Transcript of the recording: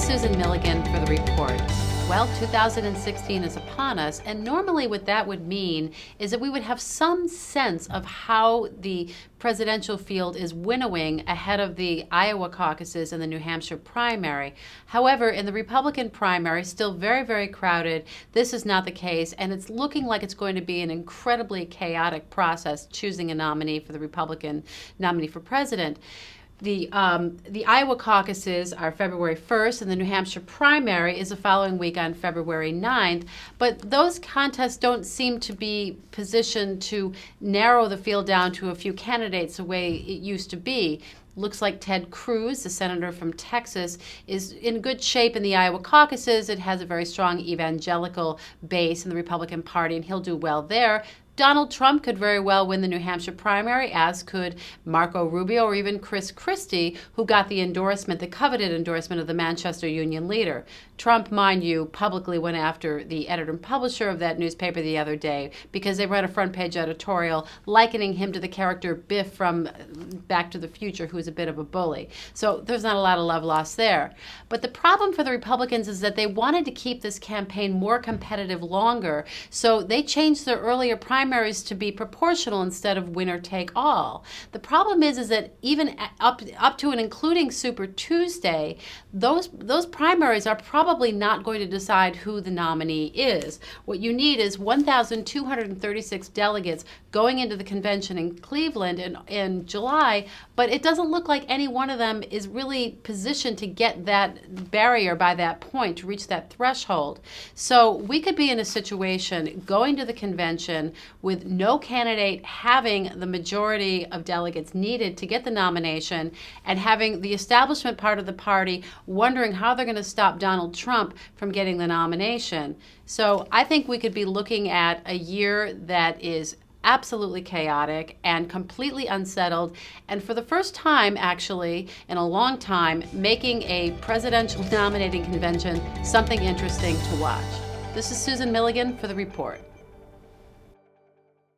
Susan Milligan for the report. Well, 2016 is upon us, and normally what that would mean is that we would have some sense of how the presidential field is winnowing ahead of the Iowa caucuses and the New Hampshire primary. However, in the Republican primary, still very, very crowded, this is not the case, and it's looking like it's going to be an incredibly chaotic process choosing a nominee for the Republican nominee for president. The Iowa caucuses are February 1st, and the New Hampshire primary is the following week on February 9th. But those contests don't seem to be positioned to narrow the field down to a few candidates the way it used to be. Looks like Ted Cruz, the senator from Texas, is in good shape in the Iowa caucuses. It has a very strong evangelical base in the Republican Party, and he'll do well there. Donald Trump could very well win the New Hampshire primary, as could Marco Rubio or even Chris Christie, who got the endorsement, the coveted endorsement of the Manchester Union leader. Trump, mind you, publicly went after the editor and publisher of that newspaper the other day because they read a front-page editorial likening him to the character Biff from Back to the Future, who's a bit of a bully. So there's not a lot of love lost there. But the problem for the Republicans is that they wanted to keep this campaign more competitive longer, so they changed their earlier primaries to be proportional instead of winner take all. The problem is that even up to and including Super Tuesday, those primaries are probably not going to decide who the nominee is. What you need is 1,236 delegates going into the convention in Cleveland in July, but it doesn't look like any one of them is really positioned to get that barrier by that point, to reach that threshold. So we could be in a situation going to the convention with no candidate having the majority of delegates needed to get the nomination, and having the establishment part of the party wondering how they're going to stop Donald Trump from getting the nomination. So I think we could be looking at a year that is absolutely chaotic and completely unsettled, and for the first time, actually, in a long time, making a presidential nominating convention something interesting to watch. This is Susan Milligan for the report.